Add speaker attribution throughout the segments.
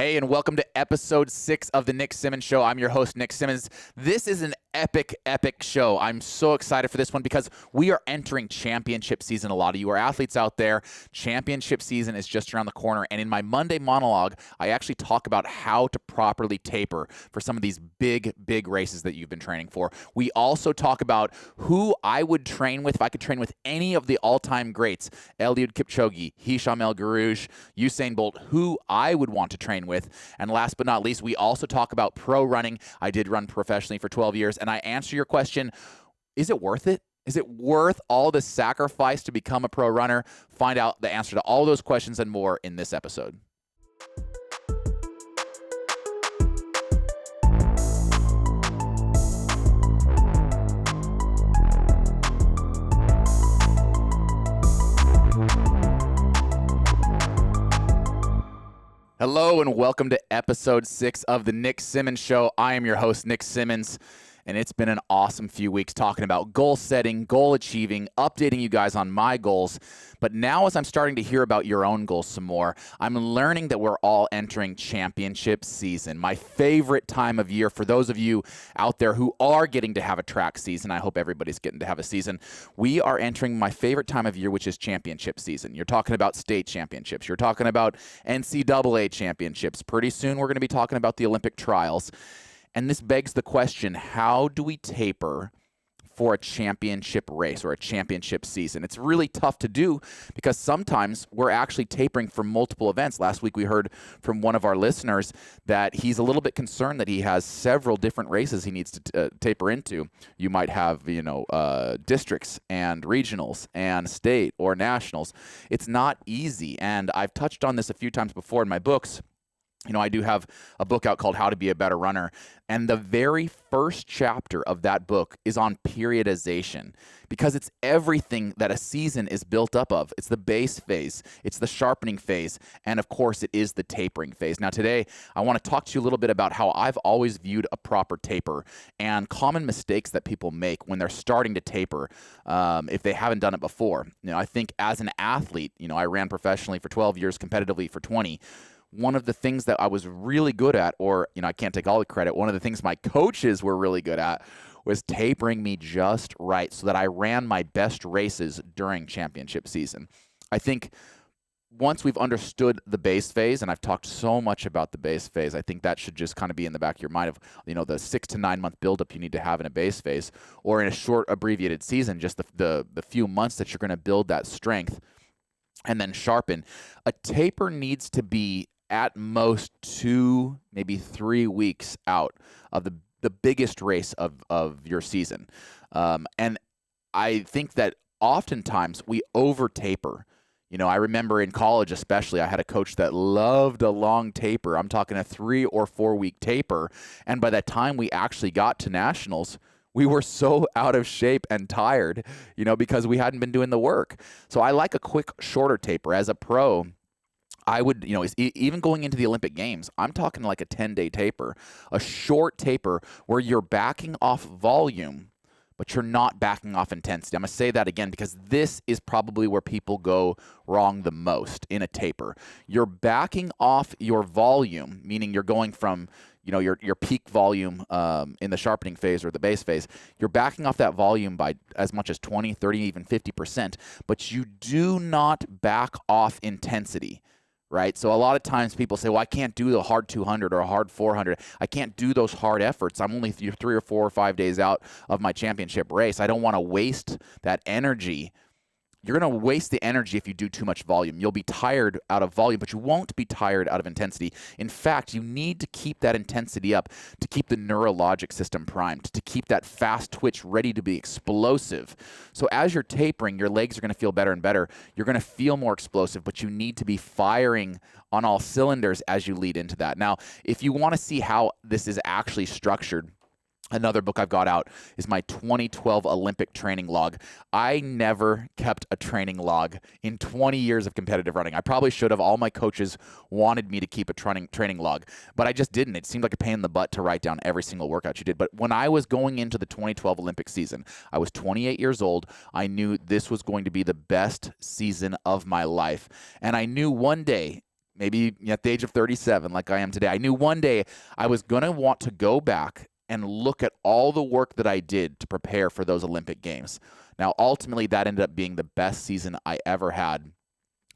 Speaker 1: Hey, and welcome to episode 6 of the Nick Symmonds Show. I'm your host, Nick Symmonds. This is an epic show. I'm so excited for this one because we are entering championship season. A lot of you are athletes out there. Championship season is just around the corner. And in my Monday monologue, I actually talk about how to properly taper for some of these big races that you've been training for. We also talk about who I would train with if I could train with any of the all-time greats. Eliud Kipchoge, Hisham El Guerrouj, Usain Bolt, who I would want to train with. And last but not least, we also talk about pro running. I did run professionally for 12 years, and I answer your question, is it worth it? Is it worth all the sacrifice to become a pro runner? Find out the answer to all those questions and more in this episode. Hello and welcome to episode 6 of the Nick Symmonds Show. I am your host, Nick Symmonds, and it's been an awesome few weeks talking about goal setting, goal achieving, updating you guys on my goals. But now as I'm starting to hear about your own goals some more, I'm learning that we're all entering championship season. My favorite time of year for those of you out there who are getting to have a track season. I hope everybody's getting to have a season. We are entering my favorite time of year, which is championship season. You're talking about state championships. You're talking about NCAA championships. Pretty soon we're going to be talking about the Olympic trials. And this begs the question, how do we taper for a championship race or a championship season? It's really tough to do because sometimes we're actually tapering for multiple events. Last week we heard from one of our listeners that he's a little bit concerned that he has several different races he needs to taper into. You might have, districts and regionals and state or nationals. It's not easy. And I've touched on this a few times before in my books. I do have a book out called How to Be a Better Runner, and the very first chapter of that book is on periodization because it's everything that a season is built up of. It's the base phase, it's the sharpening phase, and of course it is the tapering phase. Now today, I want to talk to you a little bit about how I've always viewed a proper taper and common mistakes that people make when they're starting to taper if they haven't done it before. I think as an athlete, I ran professionally for 12 years, competitively for 20. One of the things that I was really good at, or, I can't take all the credit, one of the things my coaches were really good at was tapering me just right so that I ran my best races during championship season. I think once we've understood the base phase, and I've talked so much about the base phase, I think that should just kind of be in the back of your mind of, the 6 to 9 month buildup you need to have in a base phase, or in a short abbreviated season, just the few months that you're going to build that strength and then sharpen. A taper needs to be at most 2, maybe 3 weeks out of the biggest race of your season. And I think that oftentimes we over-taper. I remember in college especially, I had a coach that loved a long taper. I'm talking a 3 or 4 week taper. And by the time we actually got to nationals, we were so out of shape and tired, because we hadn't been doing the work. So I like a quick, shorter taper. As a pro, I would, even going into the Olympic Games, I'm talking like a 10-day taper, a short taper where you're backing off volume, but you're not backing off intensity. I'm going to say that again because this is probably where people go wrong the most in a taper. You're backing off your volume, meaning you're going from, your peak volume in the sharpening phase or the base phase. You're backing off that volume by as much as 20, 30, even 50%, but you do not back off intensity. Right? So a lot of times people say, well, I can't do the hard 200 or a hard 400. I can't do those hard efforts. I'm only 3 or 4 or 5 days out of my championship race. I don't want to waste that energy. You're going to waste the energy if you do too much volume. You'll be tired out of volume, but you won't be tired out of intensity. In fact, you need to keep that intensity up to keep the neurologic system primed, to keep that fast twitch ready to be explosive. So as you're tapering, your legs are going to feel better and better. You're going to feel more explosive, but you need to be firing on all cylinders as you lead into that. Now, if you want to see how this is actually structured, another book I've got out is my 2012 Olympic training log. I never kept a training log in 20 years of competitive running. I probably should have. All my coaches wanted me to keep a training log, but I just didn't. It seemed like a pain in the butt to write down every single workout you did. But when I was going into the 2012 Olympic season, I was 28 years old. I knew this was going to be the best season of my life. And I knew one day maybe at the age of 37, like I am today, I knew one day I was going to want to go back and look at all the work that I did to prepare for those Olympic Games. Now, ultimately, that ended up being the best season I ever had.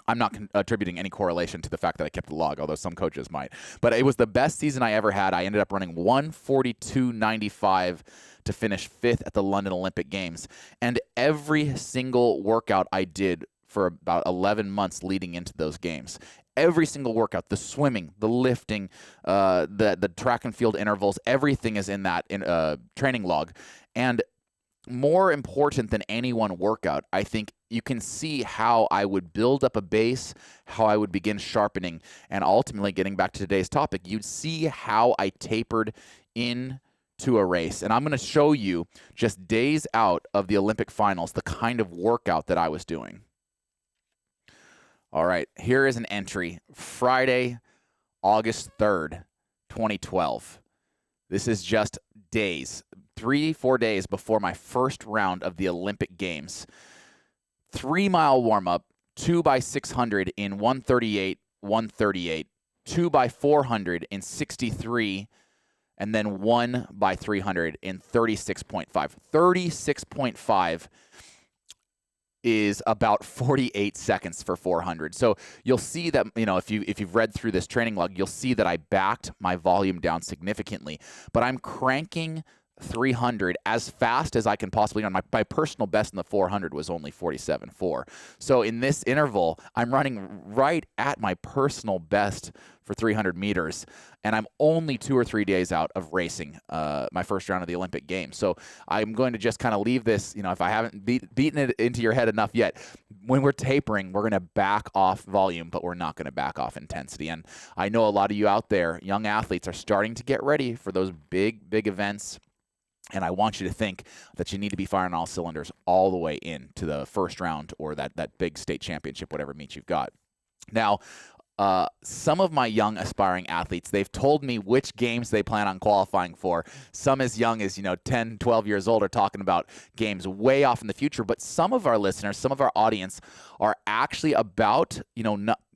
Speaker 1: I'm not attributing any correlation to the fact that I kept the log, although some coaches might. But it was the best season I ever had. I ended up running 1:42.95 to finish 5th at the London Olympic Games. And every single workout I did for about 11 months leading into those games, every single workout, the swimming, the lifting, the track and field intervals, everything is in that training log. And more important than any one workout, I think you can see how I would build up a base, how I would begin sharpening, and ultimately, getting back to today's topic, you'd see how I tapered into a race. And I'm going to show you, just days out of the Olympic finals, the kind of workout that I was doing. All right, here is an entry, Friday, August 3rd, 2012. This is just days, 3-4 days before my first round of the Olympic Games. 3-mile warm-up, 2x600 in 1:38, 1:38, 2x400 in 63, and then 1x300 in 36.5. 36.5 is about 48 seconds for 400. So you'll see that, if you've read through this training log, you'll see that I backed my volume down significantly. But I'm cranking 300 as fast as I can possibly run. My personal best in the 400 was only 47.4. So in this interval, I'm running right at my personal best for 300 meters, and I'm only 2 or 3 days out of racing my first round of the Olympic Games. So I'm going to just kind of leave this, if I haven't beaten it into your head enough yet, when we're tapering, we're going to back off volume, but we're not going to back off intensity. And I know a lot of you out there, young athletes, are starting to get ready for those big, big events. And I want you to think that you need to be firing all cylinders all the way into the first round or that big state championship, whatever meet you've got. Now, some of my young aspiring athletes, they've told me which games they plan on qualifying for. Some as young as, 10, 12 years old are talking about games way off in the future. But some of our listeners, some of our audience are actually about,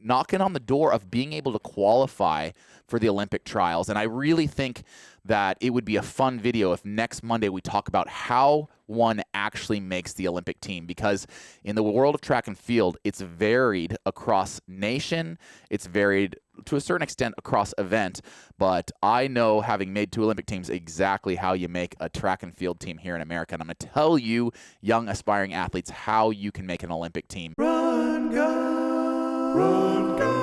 Speaker 1: knocking on the door of being able to qualify for the Olympic trials. And I really think that it would be a fun video if next Monday we talk about how one actually makes the Olympic team, because in the world of track and field, it's varied across nation, it's varied to a certain extent across event, but I know, having made 2 Olympic teams, exactly how you make a track and field team here in America, and I'm going to tell you, young aspiring athletes, how you can make an Olympic team. Run, go, run, go.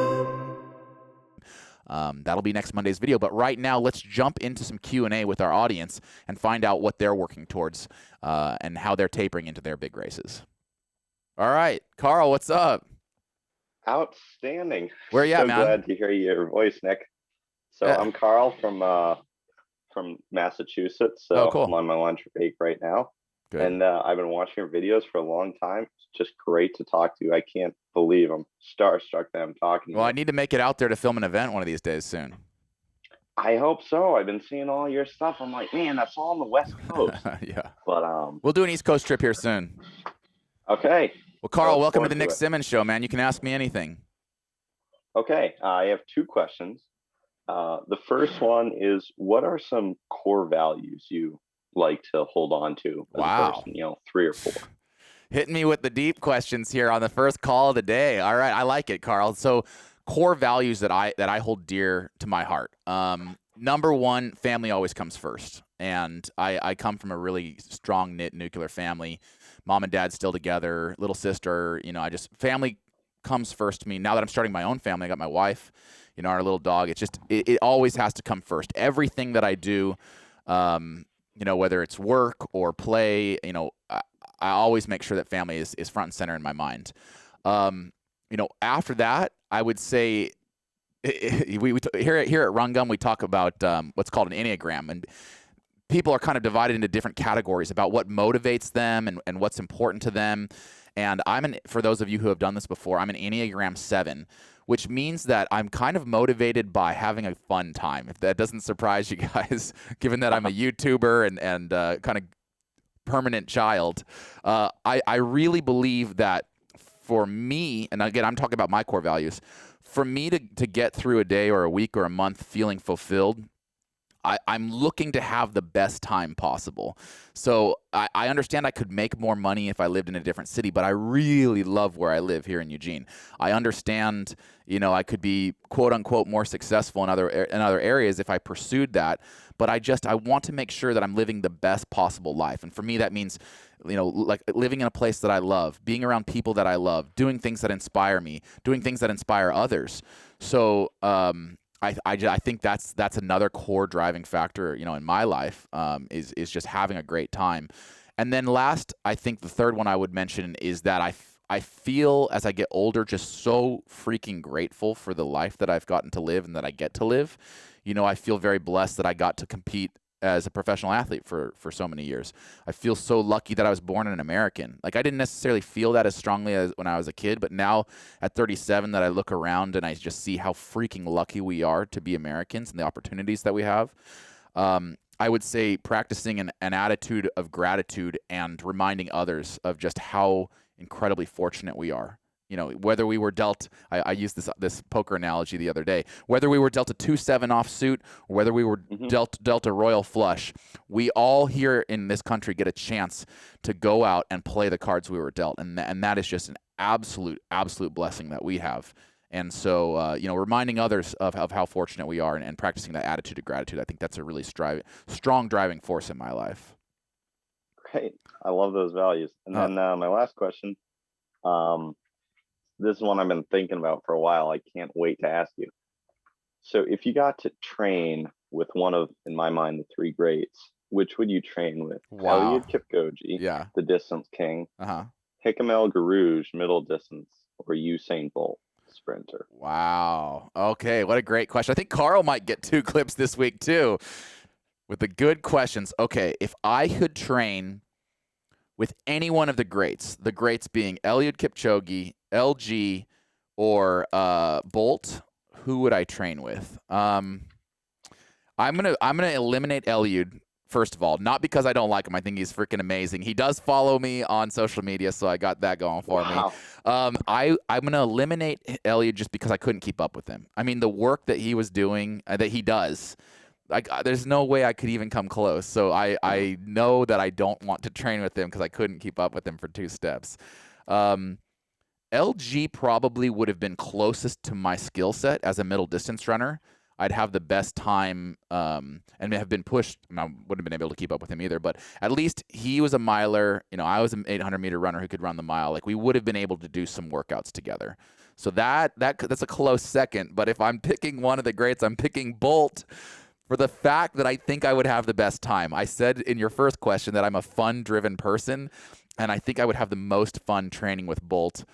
Speaker 1: That'll be next Monday's video. But right now, let's jump into some Q&A with our audience and find out what they're working towards and how they're tapering into their big races. All right, Carl, what's up?
Speaker 2: Outstanding.
Speaker 1: Where you at, man?
Speaker 2: So glad to hear your voice, Nick. So I'm Carl from Massachusetts. So
Speaker 1: cool.
Speaker 2: I'm on my lunch break right now.
Speaker 1: Good.
Speaker 2: And I've been watching your videos for a long time. It's just great to talk to you. I can't believe I'm starstruck that I'm talking to you.
Speaker 1: Well, I need to make it out there to film an event one of these days soon.
Speaker 2: I hope so. I've been seeing all your stuff. I'm like, man, that's all on the West Coast.
Speaker 1: Yeah.
Speaker 2: But
Speaker 1: we'll do an East Coast trip here soon.
Speaker 2: Okay.
Speaker 1: Well, Carl, welcome to the Nick Symmonds Show, man. You can ask me anything.
Speaker 2: Okay. I have 2 questions. The first one is, what are some core values you like to hold on to as a person, 3 or 4?
Speaker 1: Hitting me with the deep questions here on the first call of the day. All right, I like it, Carl. So, core values that I hold dear to my heart. Number 1, family always comes first. And I come from a really strong knit nuclear family. Mom and dad still together, little sister, family comes first to me. Now that I'm starting my own family, I got my wife, our little dog. It's just, it always has to come first. Everything that I do, whether it's work or play, I always make sure that family is front and center in my mind. After that, I would say here at Run Gum, we talk about what's called an Enneagram, and people are kind of divided into different categories about what motivates them and what's important to them. And for those of you who have done this before, I'm an Enneagram 7, which means that I'm kind of motivated by having a fun time. If that doesn't surprise you guys, given that I'm a YouTuber and kind of permanent child, I really believe that for me, and again, I'm talking about my core values, for me to get through a day or a week or a month feeling fulfilled, I'm looking to have the best time possible. So I understand I could make more money if I lived in a different city, but I really love where I live here in Eugene. I understand, you know, I could be quote unquote more successful in other areas if I pursued that. But I want to make sure that I'm living the best possible life. And for me, that means, you know, like living in a place that I love, being around people that I love, doing things that inspire me, doing things that inspire others. So, I think that's another core driving factor, you know, in my life, is just having a great time. And then last, I think the third one I would mention is that I feel as I get older just so freaking grateful for the life that I've gotten to live and that I get to live. You know, I feel very blessed that I got to compete as a professional athlete for so many years. I feel so lucky that I was born an American. Like, I didn't necessarily feel that as strongly as when I was a kid, but now at 37 that I look around and I just see how freaking lucky we are to be Americans and the opportunities that we have. I would say practicing an attitude of gratitude and reminding others of just how incredibly fortunate we are. You know, whether we were dealt, I used this poker analogy the other day, whether we were dealt a 2-7 offsuit or whether we were dealt a royal flush, we all here in this country get a chance to go out and play the cards we were dealt. And that is just an absolute blessing that we have. And so, you know, reminding others of how fortunate we are and practicing that attitude of gratitude, I think that's a really strong driving force in my life.
Speaker 2: Great. I love those values. And then my last question, this is one I've been thinking about for a while. I can't wait to ask you. So if you got to train with one of, in my mind, the three greats, which would you train with?
Speaker 1: Wow.
Speaker 2: Eliud Kipchoge, the distance king, Hicham El Guerrouj, middle distance, or Usain Bolt, sprinter?
Speaker 1: Wow. Okay, what a great question. I think Karl might get 2 clips this week too with the good questions. Okay, if I could train with any one of the greats being Eliud Kipchoge, LG, or Bolt, who would I train with? I'm gonna eliminate Eliud, first of all, not because I don't like him. I think he's freaking amazing. He does follow me on social media, so I got that going for me. I'm gonna eliminate Eliud just because I couldn't keep up with him. I mean, the work that he was doing, that he does, like, there's no way I could even come close. So I know that I don't want to train with him because I couldn't keep up with him for 2 steps. LG probably would have been closest to my skill set as a middle distance runner. I'd have the best time and have been pushed. I wouldn't have been able to keep up with him either, but at least he was a miler. You know, I was an 800-meter runner who could run the mile. Like, we would have been able to do some workouts together. So that's a close second. But if I'm picking one of the greats, I'm picking Bolt, for the fact that I think I would have the best time. I said in your first question that I'm a fun-driven person, and I think I would have the most fun training with Bolt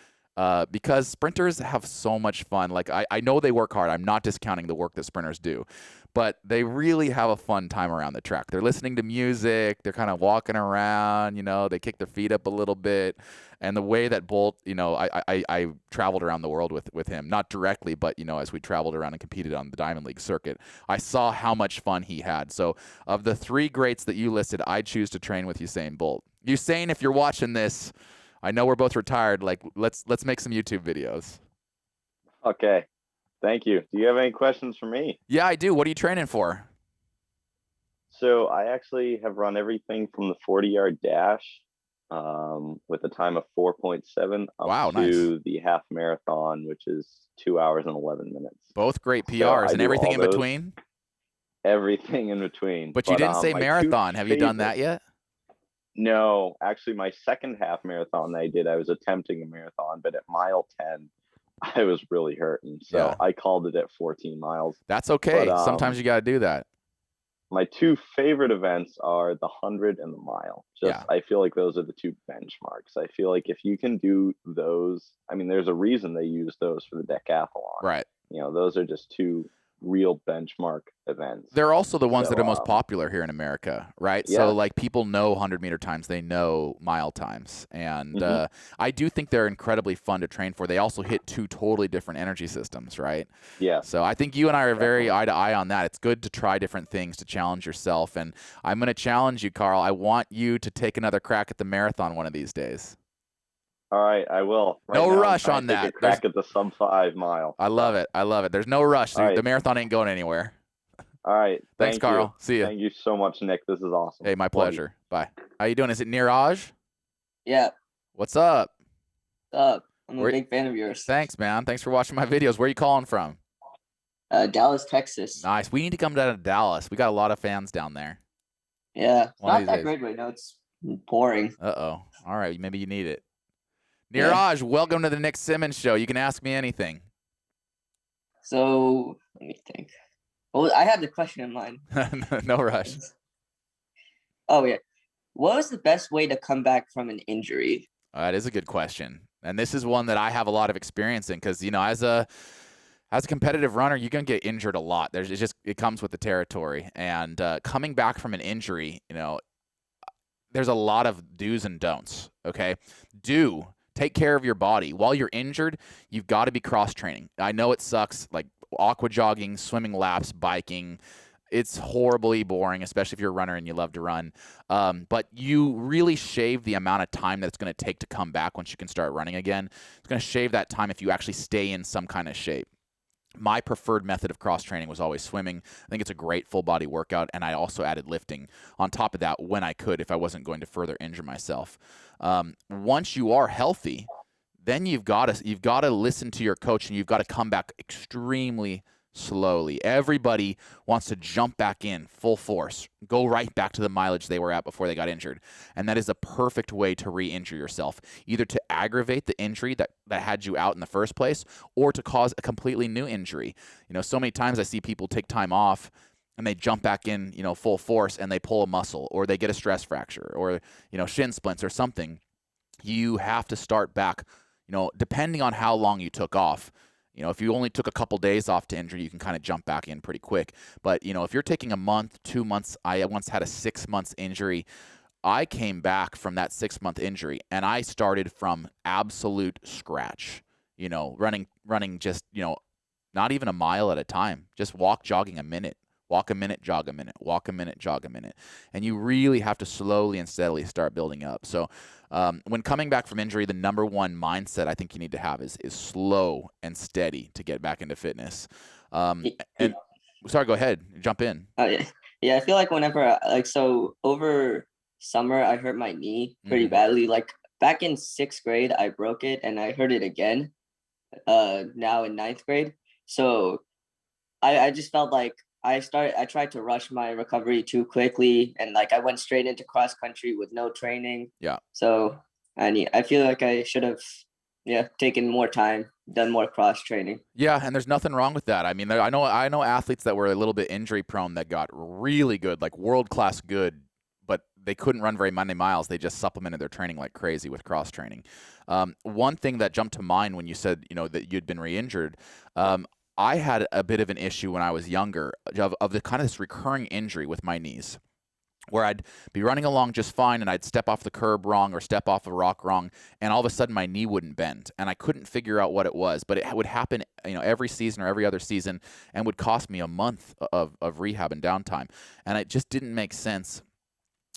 Speaker 1: because sprinters have so much fun. Like, I know they work hard. I'm not discounting the work that sprinters do, but they really have a fun time around the track. They're listening to music. They're kind of walking around, you know, they kick their feet up a little bit. And the way that Bolt, you know, I traveled around the world with him, not directly, but, you know, as we traveled around and competed on the Diamond League circuit, I saw how much fun he had. So of the 3 greats that you listed, I choose to train with Usain Bolt. Usain, if you're watching this, I know we're both retired. Like, let's make some YouTube videos.
Speaker 2: Okay. Thank you. Do you have any questions for me?
Speaker 1: Yeah, I do. What are you training for?
Speaker 2: So I actually have run everything from the 40-yard dash with a time of 4.7 up to the half marathon, which is 2 hours and 11 minutes.
Speaker 1: Both great PRs, and everything in between?
Speaker 2: Everything in between.
Speaker 1: But you didn't say marathon. Have you done that yet?
Speaker 2: No, actually, my second half marathon that I did, I was attempting a marathon, but at mile 10, I was really hurting. So I called it at 14 miles.
Speaker 1: That's okay. But, sometimes you got to do that.
Speaker 2: My 2 favorite events are the 100 and the mile. I feel like those are the 2 benchmarks. I feel like if you can do those, I mean, there's a reason they use those for the decathlon.
Speaker 1: Right.
Speaker 2: You know, those are just 2 real benchmark events.
Speaker 1: They're also the ones that are most popular here in America, right?
Speaker 2: Yeah.
Speaker 1: So, like, people know 100-meter times, they know mile times, and I do think they're incredibly fun to train for. They also hit 2 totally different energy systems, right?
Speaker 2: Yeah.
Speaker 1: So I think you and I are very eye to eye on that. It's good to try different things to challenge yourself, and I'm going to challenge you, Karl. I want you to take another crack at the marathon one of these days.
Speaker 2: All right, I will.
Speaker 1: No
Speaker 2: now,
Speaker 1: rush on
Speaker 2: take
Speaker 1: that.
Speaker 2: a crack at the sub 5 mile.
Speaker 1: I love it. I love it. There's no rush. The marathon ain't going anywhere.
Speaker 2: All right.
Speaker 1: Thanks, Carl. See you.
Speaker 2: Thank you so much, Nick. This is awesome.
Speaker 1: Hey, my pleasure. Bye. How you doing? Is it Neeraj?
Speaker 3: Yeah.
Speaker 1: What's up?
Speaker 3: What's up? I'm a big fan of yours.
Speaker 1: Thanks, man. Thanks for watching my videos. Where are you calling from?
Speaker 3: Dallas, Texas.
Speaker 1: Nice. We need to come down to Dallas. We got a lot of fans down there.
Speaker 3: Yeah. It's not that great right now. It's pouring.
Speaker 1: Uh-oh. All right. Maybe you need it. Neeraj, welcome to the Nick Symmonds Show. You can ask me anything.
Speaker 3: So, let me think. Well, I have the question in mind.
Speaker 1: No rush.
Speaker 3: Oh, yeah. What was the best way to come back from an injury?
Speaker 1: That is a good question. And this is one that I have a lot of experience in because, you know, as a competitive runner, you're going to get injured a lot. It comes with the territory. And coming back from an injury, you know, there's a lot of do's and don'ts, okay? Take care of your body. While you're injured, you've got to be cross-training. I know it sucks, like aqua jogging, swimming laps, biking. It's horribly boring, especially if you're a runner and you love to run. But you really shave the amount of time that it's going to take to come back once you can start running again. It's going to shave that time if you actually stay in some kind of shape. My preferred method of cross-training was always swimming. I think it's a great full-body workout, and I also added lifting on top of that when I could if I wasn't going to further injure myself. Once you are healthy, then you've got to listen to your coach, and you've got to come back extremely slowly. Everybody wants to jump back in full force, go right back to the mileage they were at before they got injured. And that is a perfect way to re-injure yourself, either to aggravate the injury that had you out in the first place or to cause a completely new injury. You know, so many times I see people take time off and they jump back in, you know, full force and they pull a muscle or they get a stress fracture or, you know, shin splints or something. You have to start back, you know, depending on how long you took off. You know, if you only took a couple days off to injury, you can kind of jump back in pretty quick. But, you know, if you're taking a month, 2 months, I once had a 6 months injury. I came back from that 6 month injury and I started from absolute scratch, you know, running just, you know, not even a mile at a time, just jogging a minute. Walk a minute, jog a minute, walk a minute, jog a minute. And you really have to slowly and steadily start building up. So when coming back from injury, the number one mindset I think you need to have is slow and steady to get back into fitness. And sorry, go ahead, jump in.
Speaker 3: Yeah, I feel like whenever, so over summer, I hurt my knee pretty badly. Like back in 6th grade, I broke it and I hurt it again now in 9th grade. So I just felt like I tried to rush my recovery too quickly, and like I went straight into cross country with no training.
Speaker 1: Yeah.
Speaker 3: So I feel like I should have, taken more time, done more cross training.
Speaker 1: Yeah, and there's nothing wrong with that. I mean, I know athletes that were a little bit injury prone that got really good, like world class good, but they couldn't run very many miles. They just supplemented their training like crazy with cross training. One thing that jumped to mind when you said, you know, that you'd been re-injured, I had a bit of an issue when I was younger of the kind of this recurring injury with my knees, where I'd be running along just fine and I'd step off the curb wrong or step off a rock wrong, and all of a sudden my knee wouldn't bend, and I couldn't figure out what it was. But it would happen, you know, every season or every other season, and would cost me a month of rehab and downtime, and it just didn't make sense.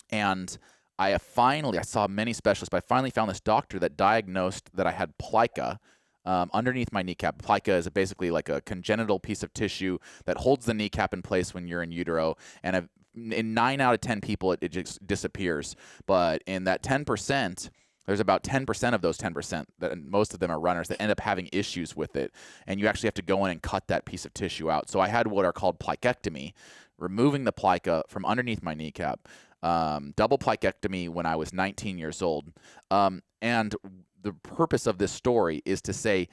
Speaker 1: And I saw many specialists, but I finally found this doctor that diagnosed that I had plica. Underneath my kneecap. Plica is basically like a congenital piece of tissue that holds the kneecap in place when you're in utero. And in 9 out of 10 people, it just disappears. But in that 10%, there's about 10% of those 10%, that most of them are runners, that end up having issues with it. And you actually have to go in and cut that piece of tissue out. So I had what are called plicectomy, removing the plica from underneath my kneecap. Double plicectomy when I was 19 years old. And the purpose of this story is to say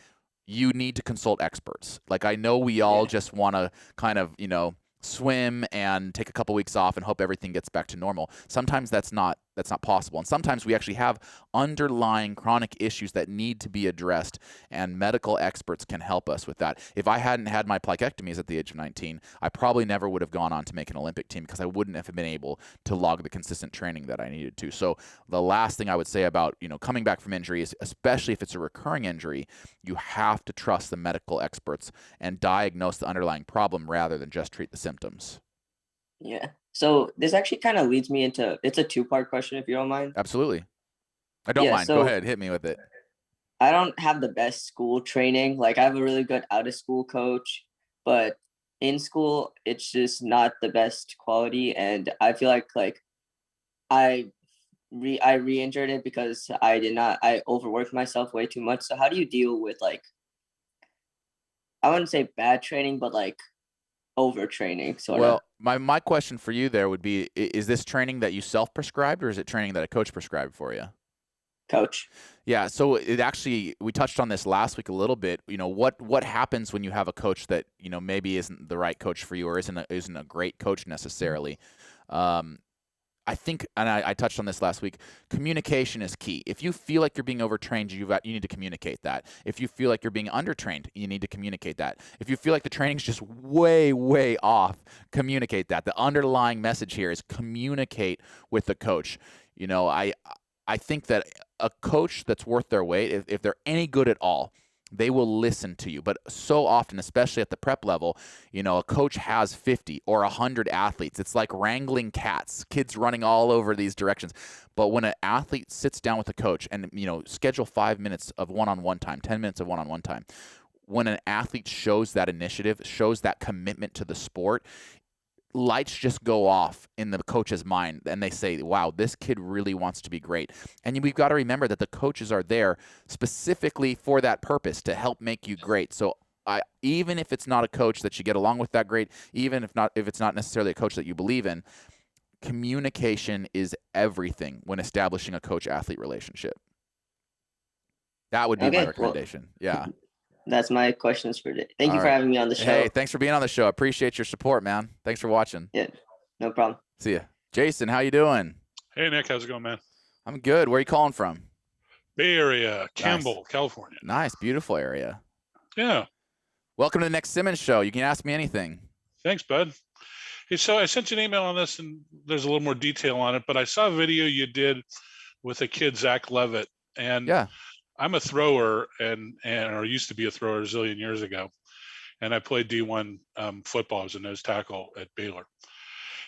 Speaker 1: you need to consult experts. Like, I know we all just want to kind of, you know, swim and take a couple weeks off and hope everything gets back to normal. Sometimes that's not possible. And sometimes we actually have underlying chronic issues that need to be addressed, and medical experts can help us with that. If I hadn't had my plicectomies at the age of 19, I probably never would have gone on to make an Olympic team because I wouldn't have been able to log the consistent training that I needed to. So the last thing I would say about, you know, coming back from injury is, especially if it's a recurring injury, you have to trust the medical experts and diagnose the underlying problem rather than just treat the symptoms.
Speaker 3: Yeah. So this actually kind of leads me into, it's a 2-part question, if you don't mind.
Speaker 1: Absolutely. I don't mind. Go ahead. Hit me with it.
Speaker 3: I don't have the best school training. Like I have a really good out of school coach, but in school it's just not the best quality. And I feel like I I re-injured it because I overworked myself way too much. So how do you deal with I wouldn't say bad training, but overtraining sort of?
Speaker 1: Well, my question for you there would be, is this training that you self-prescribed, or is it training that a coach prescribed for you?
Speaker 3: Coach.
Speaker 1: Yeah, so it actually, we touched on this last week a little bit. What happens when you have a coach that maybe isn't the right coach for you, or isn't a great coach necessarily? I think, and I touched on this last week, communication is key. If you feel like you're being overtrained, you need to communicate that. If you feel like you're being undertrained, you need to communicate that. If you feel like the training's just way, way off, communicate that. The underlying message here is communicate with the coach. I think that a coach that's worth their weight, if they're any good at all, they will listen to you. But so often, especially at the prep level, a coach has 50 or 100 athletes. It's like wrangling cats, kids running all over these directions. But when an athlete sits down with a coach and, schedule 5 minutes of one-on-one time, 10 minutes of one-on-one time, when an athlete shows that initiative, shows that commitment to the sport, lights just go off in the coach's mind, and they say, wow, this kid really wants to be great. And we've got to remember that the coaches are there specifically for that purpose, to help make you great. So even if it's not a coach that you get along with that great, even if it's not necessarily a coach that you believe in, communication is everything when establishing a coach-athlete relationship. That would be my recommendation. Well, yeah.
Speaker 3: That's my questions for today. Thank you for having me on the show.
Speaker 1: Hey, thanks for being on the show. I appreciate your support, man. Thanks for watching.
Speaker 3: Yeah, no problem.
Speaker 1: See ya. Jason, how you doing?
Speaker 4: Hey, Nick. How's it going, man?
Speaker 1: I'm good. Where are you calling from?
Speaker 4: Bay Area, Campbell,
Speaker 1: nice.
Speaker 4: California.
Speaker 1: Nice. Beautiful area.
Speaker 4: Yeah.
Speaker 1: Welcome to the Nick Symmonds Show. You can ask me anything.
Speaker 4: Thanks, bud. Hey, so I sent you an email on this, and there's a little more detail on it, but I saw a video you did with a kid, Zach Levitt. And yeah. I'm a thrower or used to be a thrower a zillion years ago. And I played D1 football. I was a nose tackle at Baylor.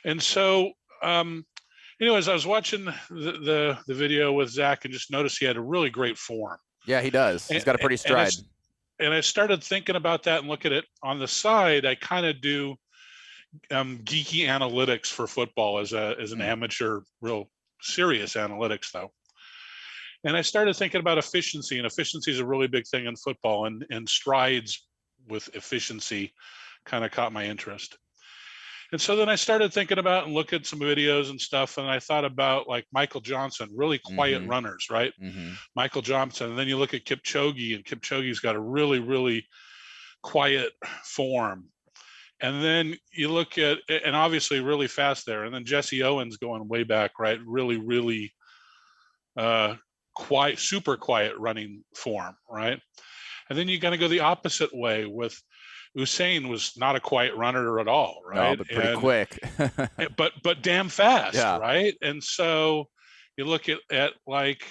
Speaker 4: And so, as I was watching the video with Zach, and just noticed he had a really great form.
Speaker 1: Yeah, he does. He's got a pretty stride.
Speaker 4: And I started thinking about that and look at it on the side. I kind of do geeky analytics for football as an amateur, real serious analytics though. And I started thinking about efficiency, and efficiency is a really big thing in football, and strides with efficiency kind of caught my interest. And so then I started thinking about and look at some videos and stuff. And I thought about like Michael Johnson, really quiet runners, right? Michael Johnson. And then you look at Kipchoge, and Kipchoge's got a really, really quiet form. And then you look at, and obviously really fast there. And then Jesse Owens going way back, right? Really, really quiet, super quiet running form, right? And then you got to go the opposite way with Usain. Was not a quiet runner at all, right?
Speaker 1: No, but pretty quick.
Speaker 4: but damn fast,
Speaker 1: yeah.
Speaker 4: Right? And so you look at like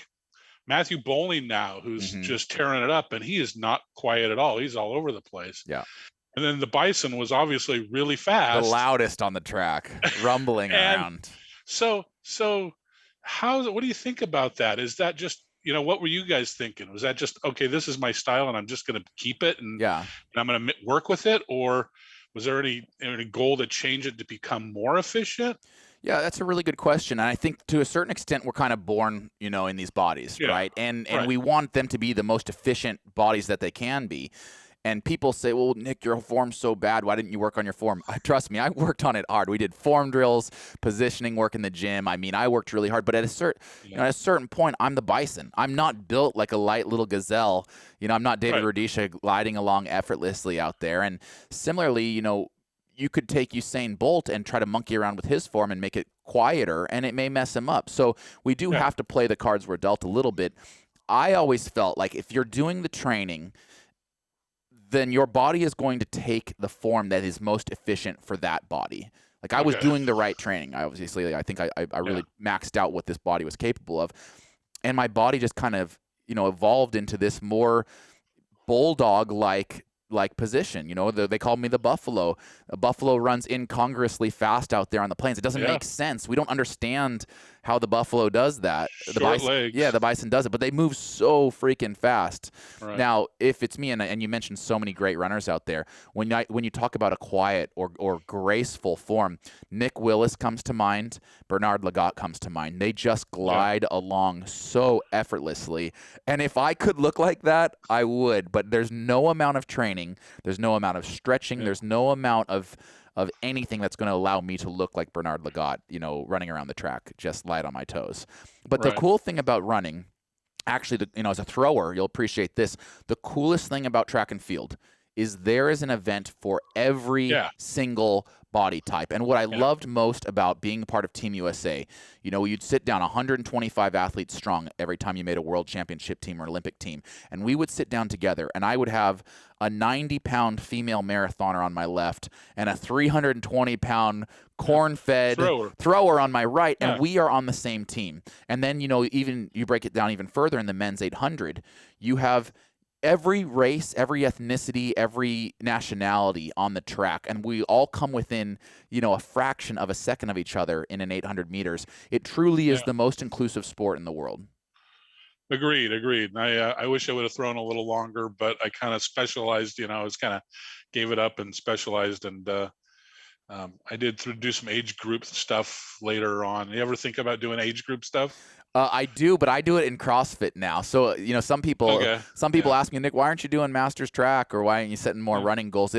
Speaker 4: Matthew Bowling now, who's just tearing it up, and he is not quiet at all. He's all over the place.
Speaker 1: Yeah.
Speaker 4: And then the Bison was obviously really fast.
Speaker 1: The loudest on the track, rumbling around.
Speaker 4: So what do you think about that? Is that just, what were you guys thinking? Was that just, okay, this is my style and I'm just going to keep it and I'm going to work with it? Or was there any goal to change it to become more efficient?
Speaker 1: Yeah, that's a really good question. And I think to a certain extent, we're kind of born, in these bodies, right? And we want them to be the most efficient bodies that they can be. And people say, well, Nick, your form's so bad. Why didn't you work on your form? Trust me, I worked on it hard. We did form drills, positioning work in the gym. I mean, I worked really hard. But at a certain point, I'm the Bison. I'm not built like a light little gazelle. I'm not David Rudisha gliding along effortlessly out there. And similarly, you could take Usain Bolt and try to monkey around with his form and make it quieter, and it may mess him up. So we do have to play the cards we're dealt a little bit. I always felt like if you're doing the training, then your body is going to take the form that is most efficient for that body. Like I was doing the right training. I think I really maxed out what this body was capable of. And my body just kind of, evolved into this more bulldog-like like position. You know, they called me the Buffalo. A buffalo runs incongruously fast out there on the plains. It doesn't make sense. We don't understand how the buffalo does that.
Speaker 4: Short
Speaker 1: the bison,
Speaker 4: legs.
Speaker 1: Yeah, the bison does it, but they move so freaking fast.
Speaker 4: Right.
Speaker 1: Now, if it's me, and you mentioned so many great runners out there, when you talk about a quiet or graceful form, Nick Willis comes to mind, Bernard Lagat comes to mind. They just glide along so effortlessly. And if I could look like that, I would. But there's no amount of training, there's no amount of stretching, there's no amount of anything that's going to allow me to look like Bernard Lagat, you know, running around the track, just light on my toes. But the cool thing about running, actually, you know, as a thrower, you'll appreciate this. The coolest thing about track and field is there is an event for every single body type. And what I loved most about being part of Team USA, you know, you'd sit down 125 athletes strong every time you made a world championship team or Olympic team. And we would sit down together, and I would have a 90-pound female marathoner on my left and a 320-pound corn-fed thrower on my right, and we are on the same team. And then, you know, even you break it down even further in the men's 800, you have every race, every ethnicity, every nationality on the track, and we all come within, you know, a fraction of a second of each other in an 800 meters. It truly is the most inclusive sport in the world.
Speaker 4: Agreed. I wish I would have thrown a little longer, but I kind of specialized, you know, I was kind of gave it up and specialized, and I did do some age group stuff later on. You ever think about doing age group stuff?
Speaker 1: I do, but I do it in CrossFit now. So, you know, some people ask me, Nick, why aren't you doing Masters Track, or why aren't you setting more running goals?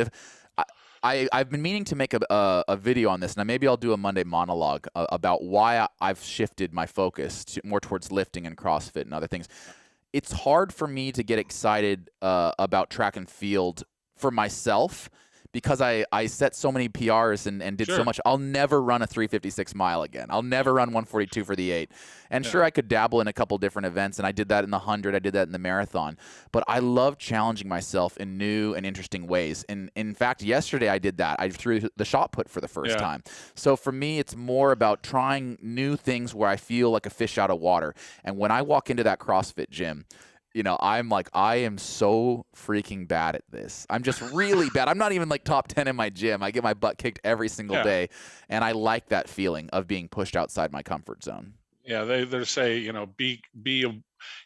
Speaker 1: I've been meaning to make a video on this, and maybe I'll do a Monday monologue about why I've shifted my focus more towards lifting and CrossFit and other things. It's hard for me to get excited about track and field for myself, because I set so many PRs and did so much. I'll never run a 356 mile again. I'll never run 142 for the 8. And sure, I could dabble in a couple different events, and I did that in the 100. I did that in the marathon. But I love challenging myself in new and interesting ways. And in fact, yesterday I did that. I threw the shot put for the first time. So for me, it's more about trying new things where I feel like a fish out of water. And when I walk into that CrossFit gym, you know, I'm like, I am so freaking bad at this. I'm just really bad. I'm not even like top 10 in my gym. I get my butt kicked every single day. And I like that feeling of being pushed outside my comfort zone.
Speaker 4: Yeah, they say, you know,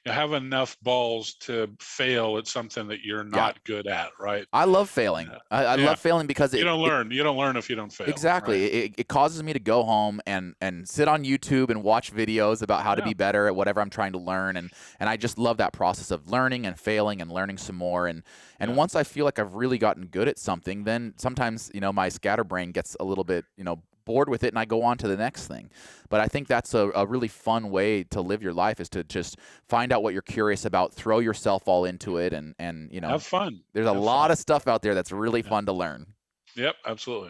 Speaker 4: have enough balls to fail at something that you're not good at, right?
Speaker 1: I love failing. I love failing because
Speaker 4: you don't learn. You don't learn if you don't fail.
Speaker 1: Exactly.
Speaker 4: Right?
Speaker 1: It causes me to go home and sit on YouTube and watch videos about how to be better at whatever I'm trying to learn. And I just love that process of learning and failing and learning some more. And once I feel like I've really gotten good at something, then sometimes, you know, my scatterbrain gets a little bit, you know, bored with it, and I go on to the next thing. But I think that's a really fun way to live your life, is to just find out what you're curious about, throw yourself all into it, and you know,
Speaker 4: have fun.
Speaker 1: There's a lot of stuff out there that's really fun to learn.
Speaker 4: Yep, absolutely.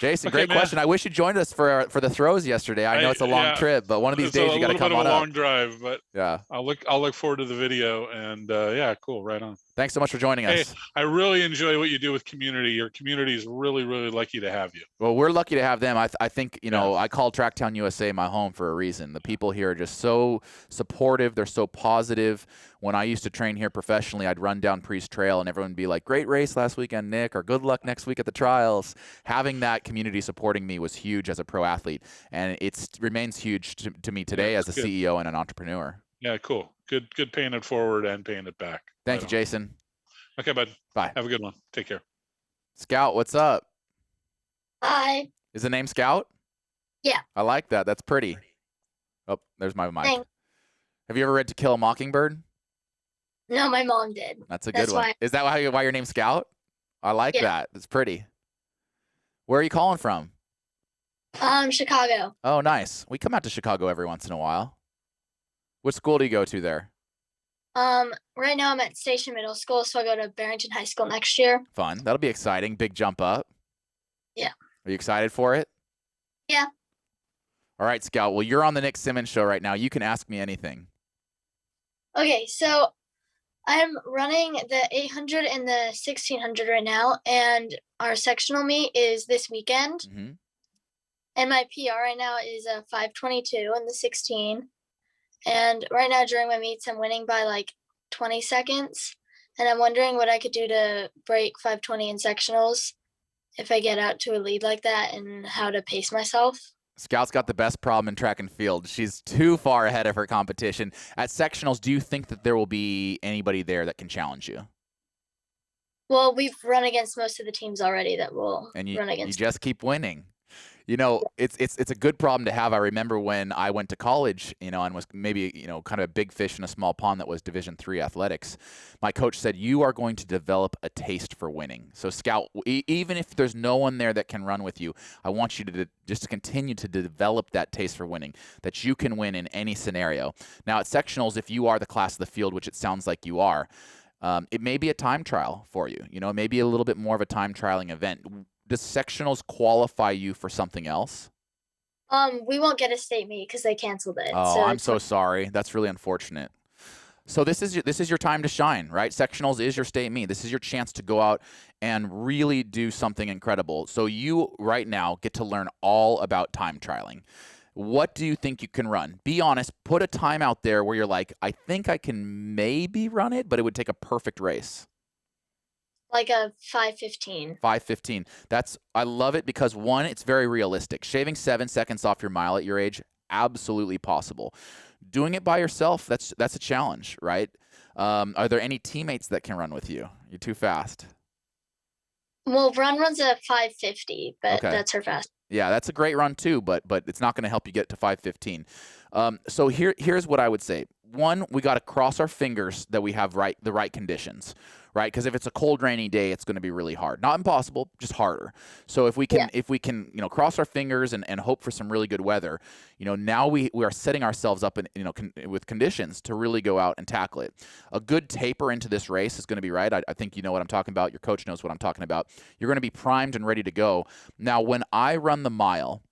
Speaker 1: Jason, great question. I wish you joined us for the throws yesterday. I know it's a long trip, but one of these days you got to come on up.
Speaker 4: It's a long drive, but I'll look forward to the video, and cool, right on.
Speaker 1: Thanks so much for joining us.
Speaker 4: Hey, I really enjoy what you do with community. Your community is really, really lucky to have you.
Speaker 1: Well, we're lucky to have them. I think, you know, I call Tracktown USA my home for a reason. The people here are just so supportive. They're so positive. When I used to train here professionally, I'd run down Priest Trail, and everyone would be like, great race last weekend, Nick, or good luck next week at the trials. Having that community supporting me was huge as a pro athlete, and it remains huge to me today as a CEO and an entrepreneur.
Speaker 4: Yeah, cool. Good paying it forward and paying it back.
Speaker 1: Thank you, Jason.
Speaker 4: Okay, bud.
Speaker 1: Bye.
Speaker 4: Have a good one. Take care.
Speaker 1: Scout, what's up?
Speaker 5: Hi.
Speaker 1: Is the name Scout?
Speaker 5: Yeah.
Speaker 1: I like that. That's pretty. Oh, there's my mic.
Speaker 5: Thanks.
Speaker 1: Have you ever read To Kill a Mockingbird?
Speaker 5: No, my mom did.
Speaker 1: That's a good one. Is that why your name's Scout? I like that. It's pretty. Where are you calling from?
Speaker 5: Chicago.
Speaker 1: Oh, nice. We come out to Chicago every once in a while. What school do you go to there?
Speaker 5: Right now I'm at Station Middle School, so I go to Barrington High School next year.
Speaker 1: Fun. That'll be exciting. Big jump up.
Speaker 5: Yeah.
Speaker 1: Are you excited for it?
Speaker 5: Yeah.
Speaker 1: All right, Scout. Well, you're on the Nick Symmonds show right now. You can ask me anything.
Speaker 5: Okay, so I'm running the 800 and the 1600 right now, and our sectional meet is this weekend.
Speaker 1: Mm-hmm.
Speaker 5: And my PR right now is a 5:22 in the 16. And right now during my meets, I'm winning by like 20 seconds. and I'm wondering what I could do to break 5:20 in sectionals if I get out to a lead like that, and how to pace myself.
Speaker 1: Scout's got the best problem in track and field. She's too far ahead of her competition. At sectionals, do you think that there will be anybody there that can challenge you?
Speaker 5: Well, we've run against most of the teams already that will run against.
Speaker 1: You just keep winning. You know, it's a good problem to have. I remember when I went to college, you know, and was maybe, you know, kind of a big fish in a small pond that was Division III athletics. My coach said, you are going to develop a taste for winning. So Scout, even if there's no one there that can run with you, I want you to just continue to develop that taste for winning, that you can win in any scenario. Now at sectionals, if you are the class of the field, which it sounds like you are, it may be a time trial for you. You know, maybe a little bit more of a time trialing event. Does sectionals qualify you for something else?
Speaker 5: We won't get a state meet because they canceled it.
Speaker 1: Oh, so I'm so sorry. That's really unfortunate. So this is your time to shine, right? Sectionals is your state meet. This is your chance to go out and really do something incredible. So you right now get to learn all about time trialing. What do you think you can run? Be honest. Put a time out there where you're like, I think I can maybe run it, but it would take a perfect race.
Speaker 5: Like a 5:15.
Speaker 1: 5:15. I love it because one, it's very realistic. Shaving 7 seconds off your mile at your age, absolutely possible. Doing it by yourself, that's a challenge, right? Are there any teammates that can run with you? You're too fast.
Speaker 5: Well, runs a 5:50, but that's her fast.
Speaker 1: Yeah, that's a great run too, but it's not going to help you get to 5:15. So here's what I would say. One, we got to cross our fingers that we have the right conditions, right? Because if it's a cold, rainy day, it's going to be really hard. Not impossible, just harder. So if we can, you know, cross our fingers and hope for some really good weather, you know, now we are setting ourselves up in, you know, with conditions to really go out and tackle it. A good taper into this race is going to be right. I think you know what I'm talking about. Your coach knows what I'm talking about. You're going to be primed and ready to go. Now, when I run the mile,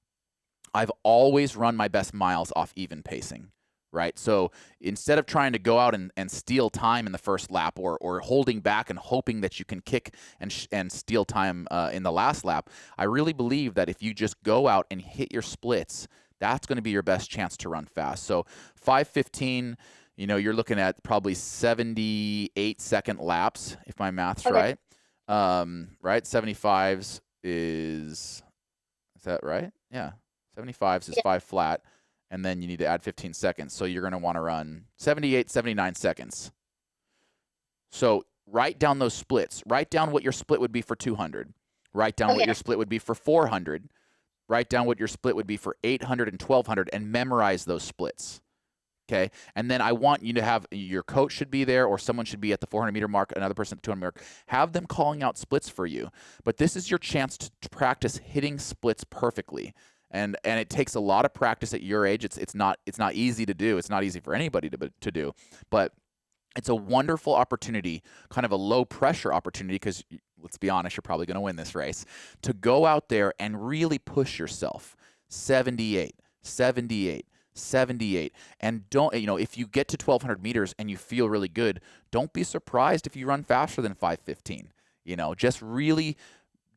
Speaker 1: I've always run my best miles off even pacing. Right? So instead of trying to go out and steal time in the first lap or holding back and hoping that you can kick and steal time in the last lap, I really believe that if you just go out and hit your splits, that's going to be your best chance to run fast. So 5:15, you know, you're looking at probably 78-second laps, if my math's right. Right? 75s is that right? Yeah. 75s is 5 flat. And then you need to add 15 seconds. So you're going to want to run 78, 79 seconds. So write down those splits. Write down what your split would be for 200. Write down what your split would be for 400. Write down what your split would be for 800 and 1200 and memorize those splits. Okay? And then I want you to have, your coach should be there or someone should be at the 400-meter mark, another person at the 200 mark. Have them calling out splits for you. But this is your chance to practice hitting splits perfectly. And it takes a lot of practice at your age. It's not easy to do. It's not easy for anybody to do. But it's a wonderful opportunity, kind of a low pressure opportunity, because let's be honest, you're probably going to win this race, to go out there and really push yourself. 78, 78, 78. And don't, you know, if you get to 1200 meters and you feel really good, don't be surprised if you run faster than 5:15. You know, just really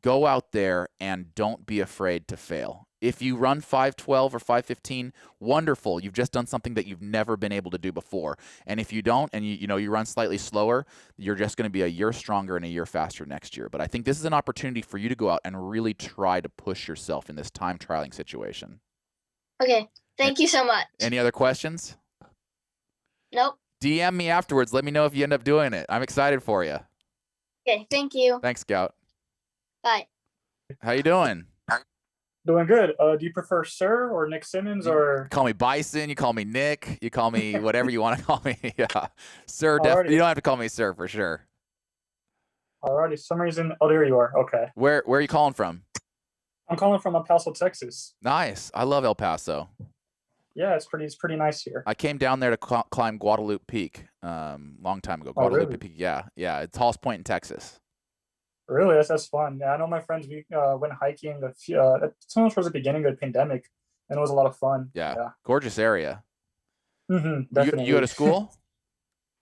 Speaker 1: go out there and don't be afraid to fail. If you run 5:12 or 5:15, wonderful. You've just done something that you've never been able to do before. And if you don't, and you run slightly slower, you're just going to be a year stronger and a year faster next year. But I think this is an opportunity for you to go out and really try to push yourself in this time trialing situation.
Speaker 5: Okay. Thank you so much.
Speaker 1: Any other questions?
Speaker 5: Nope.
Speaker 1: DM me afterwards. Let me know if you end up doing it. I'm excited for you.
Speaker 5: Okay. Thank you.
Speaker 1: Thanks, Scout.
Speaker 5: Bye.
Speaker 1: How you doing?
Speaker 6: Doing good. Do you prefer Sir or Nick Symmonds or?
Speaker 1: You call me Bison. You call me Nick. You call me whatever you want to call me. Yeah, Sir. You don't have to call me Sir for sure.
Speaker 6: Alrighty. For some reason, oh, there you are. Okay.
Speaker 1: Where are you calling from?
Speaker 6: I'm calling from El Paso, Texas.
Speaker 1: Nice. I love El Paso.
Speaker 6: Yeah, it's pretty nice here.
Speaker 1: I came down there to climb Guadalupe Peak long time ago. Guadalupe
Speaker 6: really?
Speaker 1: Peak. Yeah. It's the tallest point in Texas.
Speaker 6: Really, that's fun. Yeah, I know my friends. We went hiking. Someone towards the beginning of the pandemic, and it was a lot of fun.
Speaker 1: Yeah. Gorgeous area.
Speaker 6: Definitely.
Speaker 1: You go to school?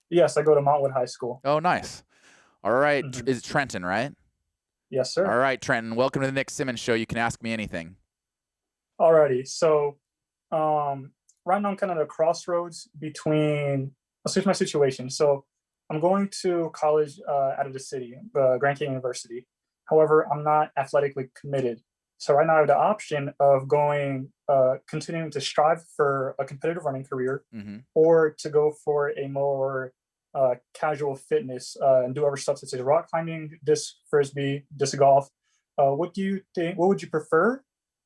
Speaker 6: Yes, I go to Montwood High School.
Speaker 1: Oh, nice. All right. Is it Trenton, right?
Speaker 6: Yes, sir.
Speaker 1: All right, Trenton. Welcome to the Nick Symmonds Show. You can ask me anything.
Speaker 6: Alrighty. So, right now I'm kind of at a crossroads between. Let's switch my situation. So, I'm going to college out of the city, Grand Canyon University. However, I'm not athletically committed. So right now I have the option of going, continuing to strive for a competitive running career, or to go for a more casual fitness and do other stuff such as rock climbing, disc frisbee, disc golf. What do you think? What would you prefer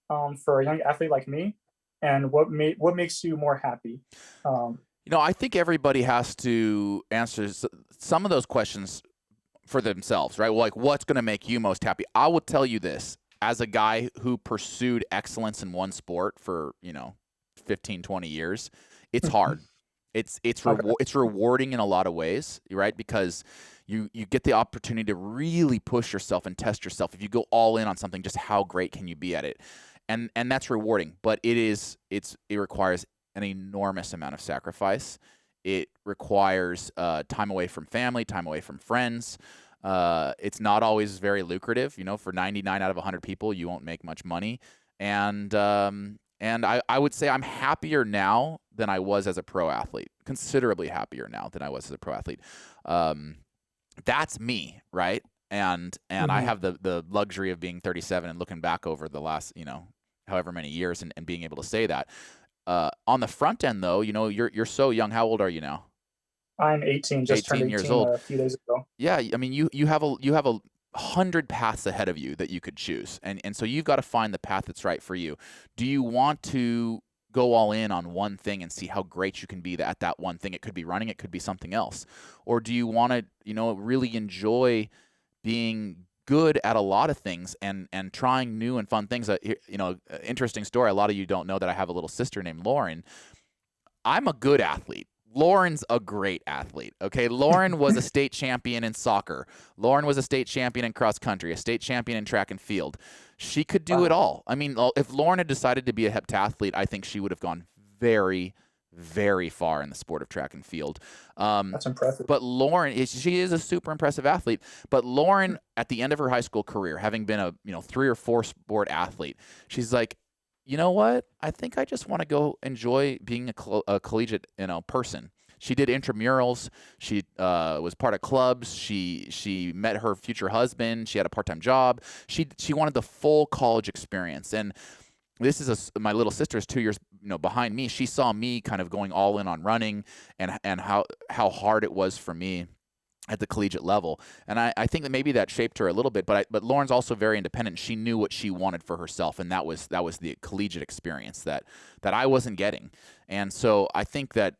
Speaker 6: for a young athlete like me? And what makes you more happy?
Speaker 1: I think everybody has to answer some of those questions for themselves, right? Well, like, what's going to make you most happy? I will tell you this, as a guy who pursued excellence in one sport for, 15, 20 years, it's hard. It's rewarding in a lot of ways, right? Because you get the opportunity to really push yourself and test yourself. If you go all in on something, just how great can you be at it? And that's rewarding, but it requires an enormous amount of sacrifice. It requires time away from family, time away from friends. It's not always very lucrative. For 99 out of 100 people, you won't make much money. And I would say I'm happier now than I was as a pro athlete, considerably happier now than I was as a pro athlete. That's me, right? And I have the luxury of being 37 and looking back over the last, however many years and being able to say that. On the front end, though, you're so young. How old are you now?
Speaker 6: I'm 18. Just turned 18
Speaker 1: years old.
Speaker 6: A few days ago.
Speaker 1: Yeah, I mean, you have 100 paths ahead of you that you could choose, and so you've got to find the path that's right for you. Do you want to go all in on one thing and see how great you can be at that one thing? It could be running, it could be something else, or do you want to, really enjoy being good at a lot of things and trying new and fun things? Interesting story. A lot of you don't know that I have a little sister named Lauren. I'm a good athlete. Lauren's a great athlete. Okay. Lauren was a state champion in soccer. Lauren was a state champion in cross country, a state champion in track and field. She could do it all. I mean, if Lauren had decided to be a heptathlete, I think she would have gone very, very far in the sport of track and field.
Speaker 6: That's impressive.
Speaker 1: But Lauren, she is a super impressive athlete. But Lauren, at the end of her high school career, having been a 3 or 4 sport athlete, she's like, you know what? I think I just want to go enjoy being a collegiate person. She did intramurals. She was part of clubs. She met her future husband. She had a part-time job. She wanted the full college experience. And this is my little sister is 2 years behind me. She saw me kind of going all in on running and how hard it was for me at the collegiate level. And I think that maybe that shaped her a little bit, but Lauren's also very independent. She knew what she wanted for herself, and that was the collegiate experience that I wasn't getting. And so I think that,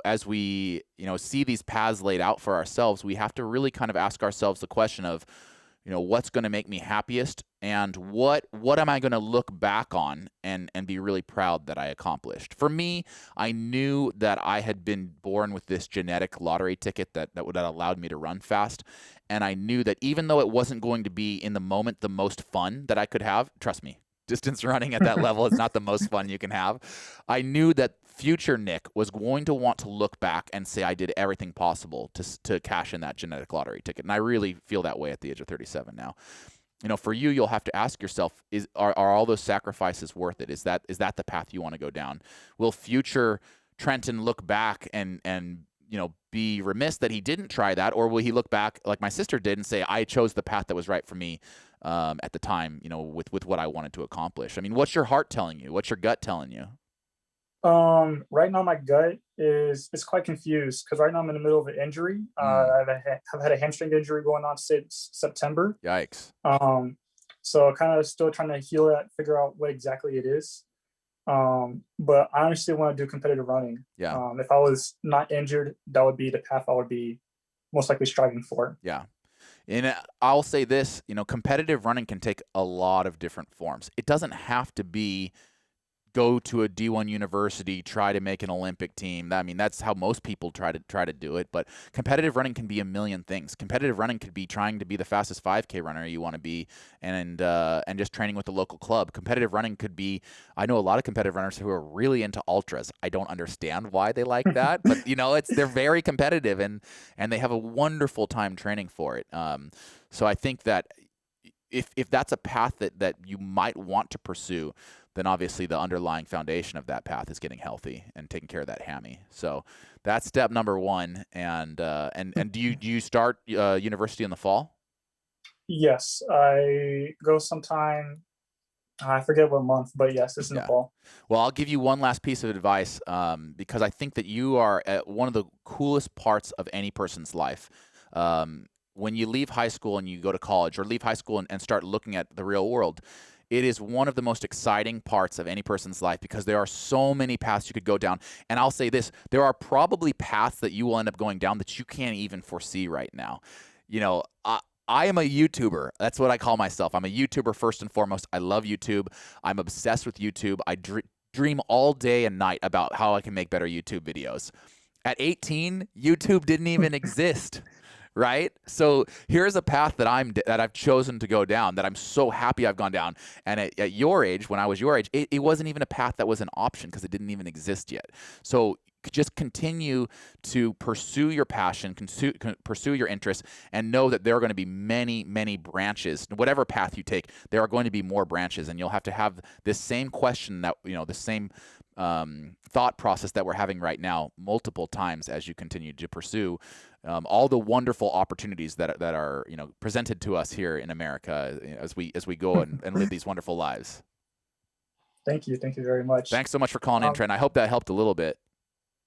Speaker 1: as we, see these paths laid out for ourselves, we have to really kind of ask ourselves the question of, what's going to make me happiest, and what am I going to look back on and be really proud that I accomplished? For me, I knew that I had been born with this genetic lottery ticket that allowed me to run fast. And I knew that even though it wasn't going to be in the moment the most fun that I could have, trust me, distance running at that level is not the most fun you can have. I knew that future Nick was going to want to look back and say I did everything possible to cash in that genetic lottery ticket. And I really feel that way at the age of 37 now. For you, you'll have to ask yourself, are all those sacrifices worth it? Is that the path you want to go down? Will future Trenton look back and be remiss that he didn't try that? Or will he look back like my sister did and say, I chose the path that was right for me at the time, with what I wanted to accomplish? I mean, what's your heart telling you? What's your gut telling you?
Speaker 6: Right now my gut is quite confused because right now I'm in the middle of an injury. I've had a hamstring injury going on since September.
Speaker 1: Yikes.
Speaker 6: So kind of still trying to heal that, figure out what exactly it is. But I honestly want to do competitive running.
Speaker 1: Yeah.
Speaker 6: If I was not injured, that would be the path I would be most likely striving for.
Speaker 1: Yeah. And I'll say this, competitive running can take a lot of different forms. It doesn't have to be go to a D1 university, try to make an Olympic team. I mean, that's how most people try to do it. But competitive running can be a million things. Competitive running could be trying to be the fastest 5K runner you want to be, and just training with the local club. Competitive running could be. I know a lot of competitive runners who are really into ultras. I don't understand why they like that, but they're very competitive and they have a wonderful time training for it. So I think that if that's a path that you might want to pursue, then obviously the underlying foundation of that path is getting healthy and taking care of that hammy. So that's step number one. And do you start university in the fall?
Speaker 6: Yes, I go sometime. I forget what month, but yes, it's in the fall.
Speaker 1: Well, I'll give you one last piece of advice because I think that you are at one of the coolest parts of any person's life. When you leave high school and you go to college, or leave high school and start looking at the real world, it is one of the most exciting parts of any person's life because there are so many paths you could go down. And I'll say this, there are probably paths that you will end up going down that you can't even foresee right now. You know, I am a YouTuber. That's what I call myself. I'm a YouTuber first and foremost. I love YouTube. I'm obsessed with YouTube. I dream all day and night about how I can make better YouTube videos. At 18, YouTube didn't even exist. Right? So here's a path that I've chosen to go down that I'm so happy I've gone down. And at your age, when I was your age, it wasn't even a path that was an option because it didn't even exist yet. So just continue to pursue your passion, pursue your interests, and know that there are going to be many, many branches. Whatever path you take, there are going to be more branches, and you'll have to have this same question that, the same thought process that we're having right now multiple times as you continue to pursue all the wonderful opportunities that are presented to us here in America as we go and live these wonderful lives.
Speaker 6: Thank you very much.
Speaker 1: Thanks so much for calling in, Trent. I hope that helped a little bit.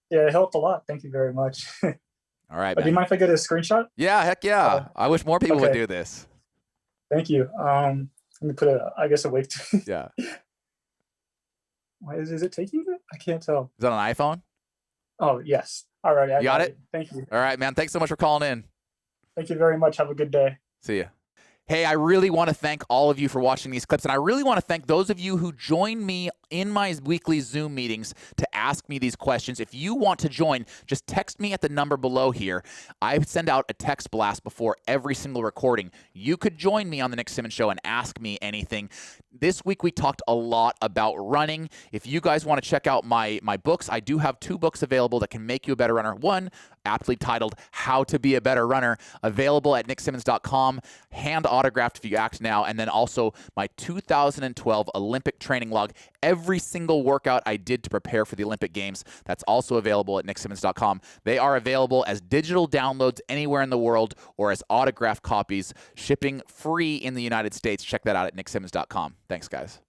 Speaker 1: Yeah,
Speaker 6: it helped a lot. Thank you very much.
Speaker 1: All right, man.
Speaker 6: Do you mind if I get a screenshot?
Speaker 1: Yeah, heck yeah. I wish more people would do this.
Speaker 6: Thank you. Let me put a wake.
Speaker 1: Yeah.
Speaker 6: Why is it taking it? I can't tell.
Speaker 1: Is that an iPhone?
Speaker 6: Oh, yes. All right.
Speaker 1: You got it?
Speaker 6: Thank you.
Speaker 1: All right, man. Thanks so much for calling in.
Speaker 6: Thank you very much. Have a good day.
Speaker 1: See ya. Hey, I really want to thank all of you for watching these clips, and I really want to thank those of you who join me in my weekly Zoom meetings to ask me these questions. If you want to join, just text me at the number below here. I send out a text blast before every single recording. You could join me on the Nick Symmonds Show and ask me anything. This week we talked a lot about running. If you guys want to check out my books, I do have 2 books available that can make you a better runner. One, aptly titled How to Be a Better Runner, available at nicksymmonds.com, hand autographed if you act now, and then also my 2012 Olympic training log, every single workout I did to prepare for the Olympic Games. That's also available at nicksymmonds.com. They are available as digital downloads anywhere in the world or as autographed copies, shipping free in the United States. Check that out at nicksymmonds.com. Thanks, guys.